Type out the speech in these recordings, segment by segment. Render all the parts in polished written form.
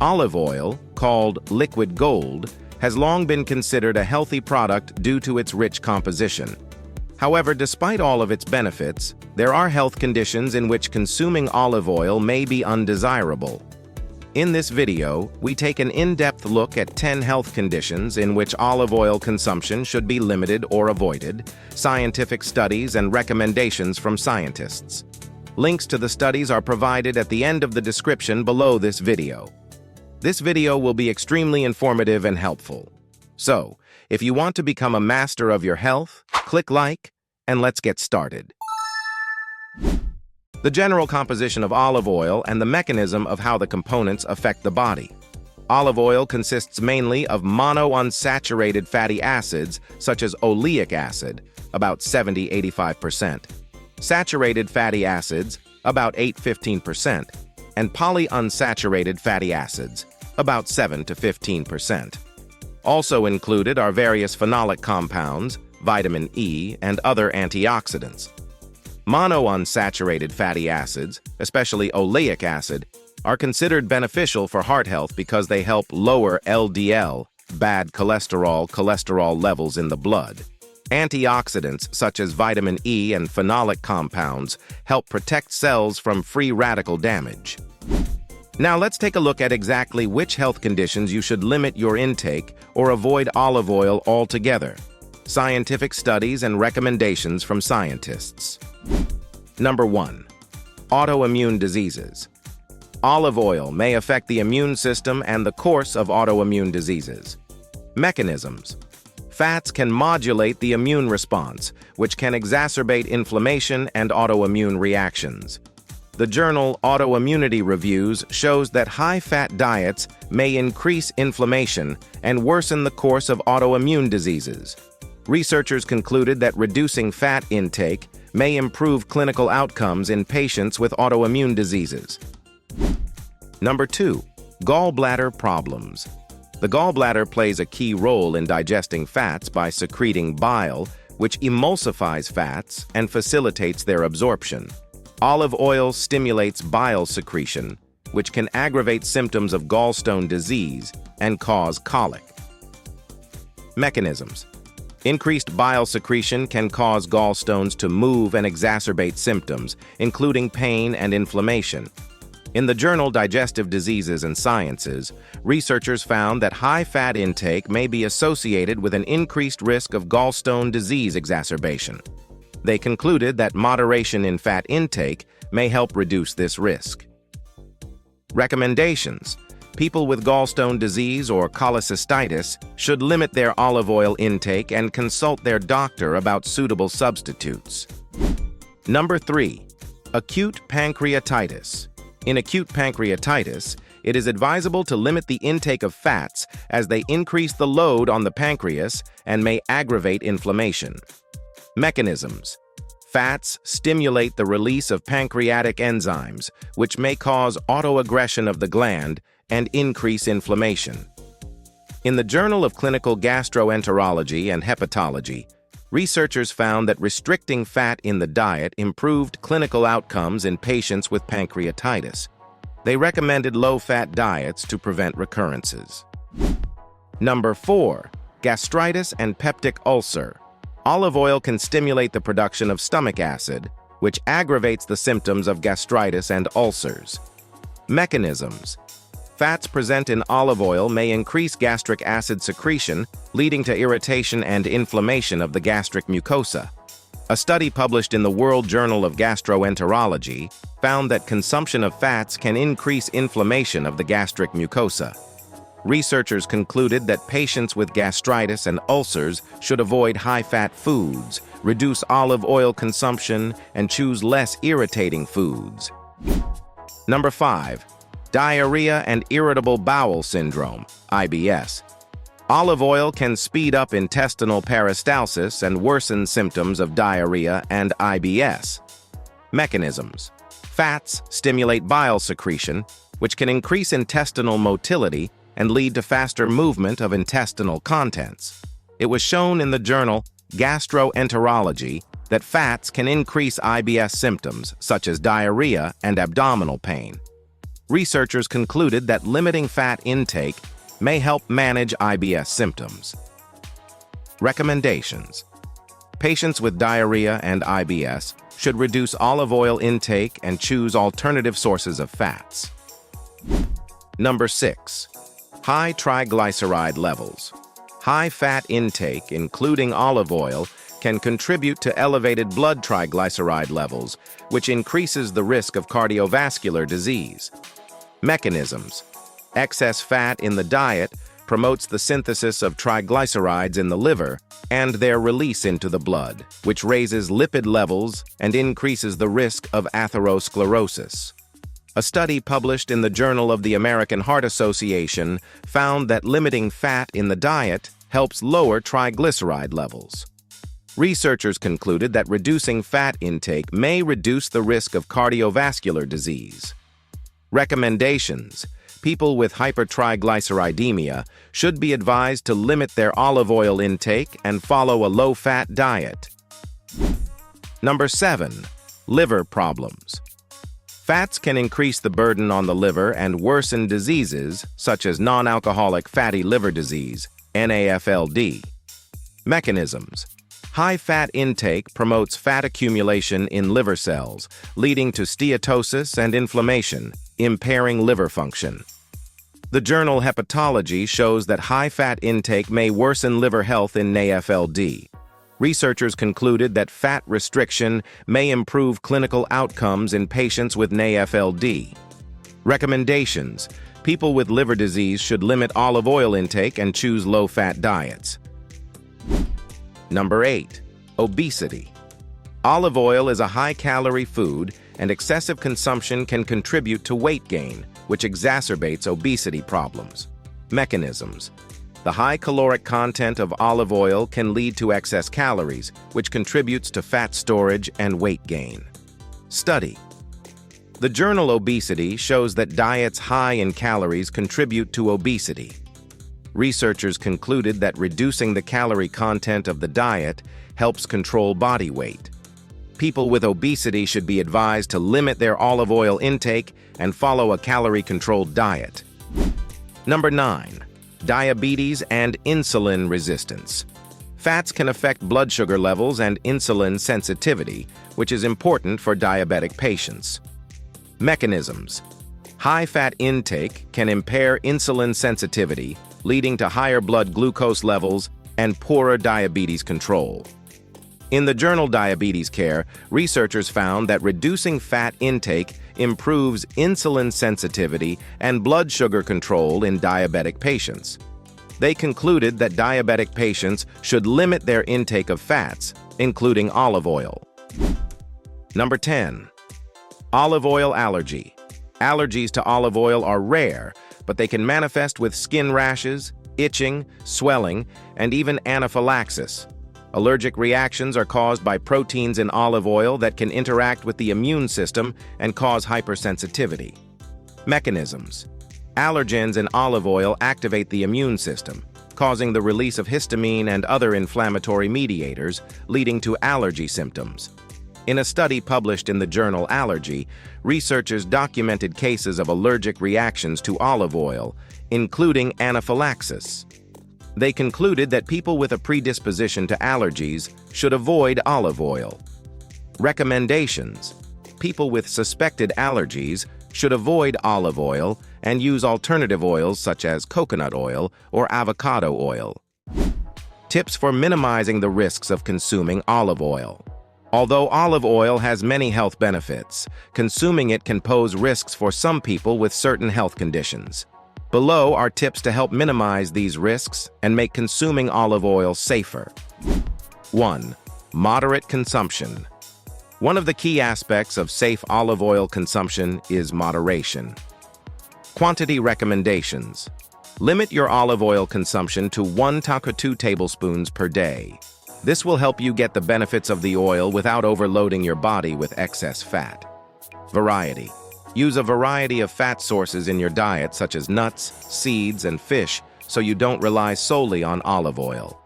Olive oil, called liquid gold, has long been considered a healthy product due to its rich composition. However, despite all of its benefits, there are health conditions in which consuming olive oil may be undesirable. In this video, we take an in-depth look at 10 health conditions in which olive oil consumption should be limited or avoided, scientific studies and recommendations from scientists. Links to the studies are provided at the end of the description below this video. This video will be extremely informative and helpful. So, if you want to become a master of your health, click like, and let's get started. The general composition of olive oil and the mechanism of how the components affect the body. Olive oil consists mainly of monounsaturated fatty acids such as oleic acid, about 70–85%, saturated fatty acids, about 8–15%, and polyunsaturated fatty acids, about 7–15%. Also included are various phenolic compounds, vitamin E, and other antioxidants. Monounsaturated fatty acids, especially oleic acid, are considered beneficial for heart health because they help lower LDL, bad cholesterol levels in the blood. Antioxidants such as vitamin E and phenolic compounds help protect cells from free radical damage. Now let's take a look at exactly which health conditions you should limit your intake or avoid olive oil altogether. Scientific studies and recommendations from scientists. Number 1. Autoimmune diseases. Olive oil may affect the immune system and the course of autoimmune diseases. Mechanisms. Fats can modulate the immune response, which can exacerbate inflammation and autoimmune reactions. The journal Autoimmunity Reviews shows that high-fat diets may increase inflammation and worsen the course of autoimmune diseases. Researchers concluded that reducing fat intake may improve clinical outcomes in patients with autoimmune diseases. Number 2. Gallbladder problems. The gallbladder plays a key role in digesting fats by secreting bile, which emulsifies fats and facilitates their absorption. Olive oil stimulates bile secretion, which can aggravate symptoms of gallstone disease and cause colic. Mechanisms. Increased bile secretion can cause gallstones to move and exacerbate symptoms, including pain and inflammation. In the journal Digestive Diseases and Sciences, researchers found that high fat intake may be associated with an increased risk of gallstone disease exacerbation. They concluded that moderation in fat intake may help reduce this risk. Recommendations. People with gallstone disease or cholecystitis should limit their olive oil intake and consult their doctor about suitable substitutes. Number 3. Acute pancreatitis. In acute pancreatitis, it is advisable to limit the intake of fats as they increase the load on the pancreas and may aggravate inflammation. Mechanisms. Fats stimulate the release of pancreatic enzymes, which may cause autoaggression of the gland and increase inflammation. In the Journal of Clinical Gastroenterology and Hepatology, researchers found that restricting fat in the diet improved clinical outcomes in patients with pancreatitis. They recommended low-fat diets to prevent recurrences. Number 4. Gastritis and peptic ulcer. Olive oil can stimulate the production of stomach acid, which aggravates the symptoms of gastritis and ulcers. Mechanisms. Fats present in olive oil may increase gastric acid secretion, leading to irritation and inflammation of the gastric mucosa. A study published in the World Journal of Gastroenterology found that consumption of fats can increase inflammation of the gastric mucosa. Researchers concluded that patients with gastritis and ulcers should avoid high-fat foods, reduce olive oil consumption, and choose less irritating foods. Number 5. Diarrhea and irritable bowel syndrome, IBS. Olive oil can speed up intestinal peristalsis and worsen symptoms of diarrhea and IBS. Mechanisms. Fats stimulate bile secretion, which can increase intestinal motility and lead to faster movement of intestinal contents. It was shown in the journal Gastroenterology that fats can increase IBS symptoms such as diarrhea and abdominal pain. Researchers concluded that limiting fat intake may help manage IBS symptoms. Recommendations: patients with diarrhea and IBS should reduce olive oil intake and choose alternative sources of fats. Number 6. High triglyceride levels. High fat intake, including olive oil, can contribute to elevated blood triglyceride levels, which increases the risk of cardiovascular disease. Mechanisms: excess fat in the diet promotes the synthesis of triglycerides in the liver and their release into the blood, which raises lipid levels and increases the risk of atherosclerosis. A study published in the Journal of the American Heart Association found that limiting fat in the diet helps lower triglyceride levels. Researchers concluded that reducing fat intake may reduce the risk of cardiovascular disease. Recommendations: people with hypertriglyceridemia should be advised to limit their olive oil intake and follow a low-fat diet. Number 7. Liver problems. Fats can increase the burden on the liver and worsen diseases such as non-alcoholic fatty liver disease, NAFLD. Mechanisms: high fat intake promotes fat accumulation in liver cells, leading to steatosis and inflammation, impairing liver function. The journal Hepatology shows that high fat intake may worsen liver health in NAFLD. Researchers concluded that fat restriction may improve clinical outcomes in patients with NAFLD. Recommendations: people with liver disease should limit olive oil intake and choose low-fat diets. Number 8. Obesity. Olive oil is a high-calorie food, and excessive consumption can contribute to weight gain, which exacerbates obesity problems. Mechanisms: the high caloric content of olive oil can lead to excess calories, which contributes to fat storage and weight gain. Study: the journal Obesity shows that diets high in calories contribute to obesity. Researchers concluded that reducing the calorie content of the diet helps control body weight. People with obesity should be advised to limit their olive oil intake and follow a calorie-controlled diet. Number 9. Diabetes and insulin resistance. Fats can affect blood sugar levels and insulin sensitivity, which is important for diabetic patients. Mechanisms: high fat intake can impair insulin sensitivity, leading to higher blood glucose levels and poorer diabetes control. In the journal Diabetes Care, researchers found that reducing fat intake improves insulin sensitivity and blood sugar control in diabetic patients. They concluded that diabetic patients should limit their intake of fats, including olive oil. Number 10. Olive oil allergy. Allergies to olive oil are rare, but they can manifest with skin rashes, itching, swelling, and even anaphylaxis. Allergic reactions are caused by proteins in olive oil that can interact with the immune system and cause hypersensitivity. Mechanisms: allergens in olive oil activate the immune system, causing the release of histamine and other inflammatory mediators, leading to allergy symptoms. In a study published in the journal Allergy, researchers documented cases of allergic reactions to olive oil, including anaphylaxis. They concluded that people with a predisposition to allergies should avoid olive oil. Recommendations: people with suspected allergies should avoid olive oil and use alternative oils such as coconut oil or avocado oil. Tips for minimizing the risks of consuming olive oil. Although olive oil has many health benefits, consuming it can pose risks for some people with certain health conditions. Below are tips to help minimize these risks and make consuming olive oil safer. 1. Moderate consumption. One of the key aspects of safe olive oil consumption is moderation. Quantity recommendations. Limit your olive oil consumption to 1 to 2 tablespoons per day. This will help you get the benefits of the oil without overloading your body with excess fat. Variety. Use a variety of fat sources in your diet, such as nuts, seeds, and fish, so you don't rely solely on olive oil.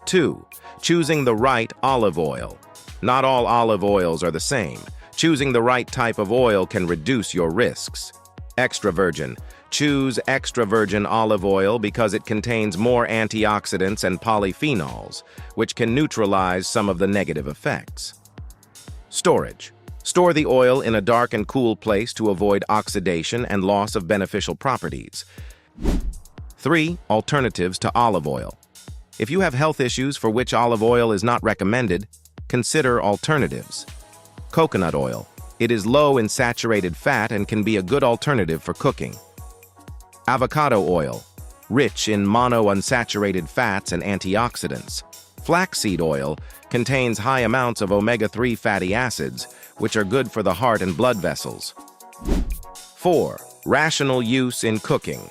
2. Choosing the right olive oil. Not all olive oils are the same. Choosing the right type of oil can reduce your risks. Extra virgin. Choose extra virgin olive oil because it contains more antioxidants and polyphenols, which can neutralize some of the negative effects. Storage. Store the oil in a dark and cool place to avoid oxidation and loss of beneficial properties. 3. Alternatives to olive oil. If you have health issues for which olive oil is not recommended, consider alternatives. Coconut oil. It is low in saturated fat and can be a good alternative for cooking. Avocado oil. Rich in monounsaturated fats and antioxidants. Flaxseed oil contains high amounts of omega-3 fatty acids, which are good for the heart and blood vessels. 4. Rational use in cooking.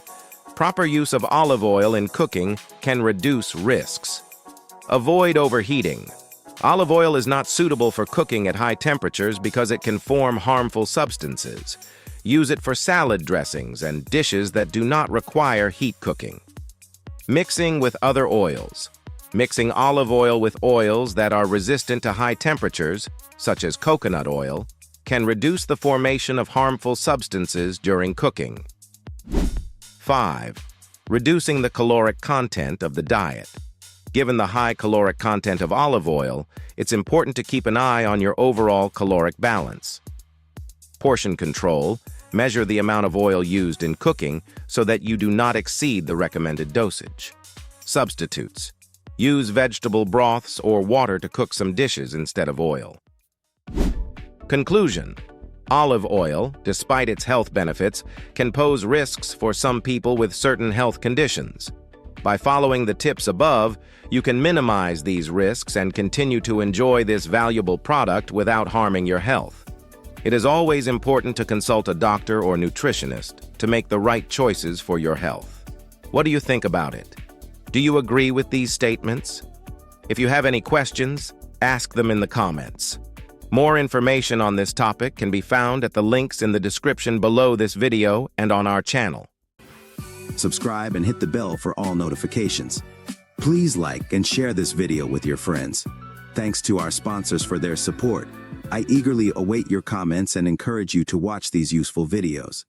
Proper use of olive oil in cooking can reduce risks. Avoid overheating. Olive oil is not suitable for cooking at high temperatures because it can form harmful substances. Use it for salad dressings and dishes that do not require heat cooking. Mixing with other oils. Mixing olive oil with oils that are resistant to high temperatures, such as coconut oil, can reduce the formation of harmful substances during cooking. 5. Reducing the caloric content of the diet. Given the high caloric content of olive oil, it's important to keep an eye on your overall caloric balance. Portion control. Measure the amount of oil used in cooking so that you do not exceed the recommended dosage. Substitutes. Use vegetable broths or water to cook some dishes instead of oil. Conclusion. Olive oil, despite its health benefits, can pose risks for some people with certain health conditions. By following the tips above, you can minimize these risks and continue to enjoy this valuable product without harming your health. It is always important to consult a doctor or nutritionist to make the right choices for your health. What do you think about it? Do you agree with these statements? If you have any questions, ask them in the comments. More information on this topic can be found at the links in the description below this video and on our channel. Subscribe and hit the bell for all notifications. Please like and share this video with your friends. Thanks to our sponsors for their support. I eagerly await your comments and encourage you to watch these useful videos.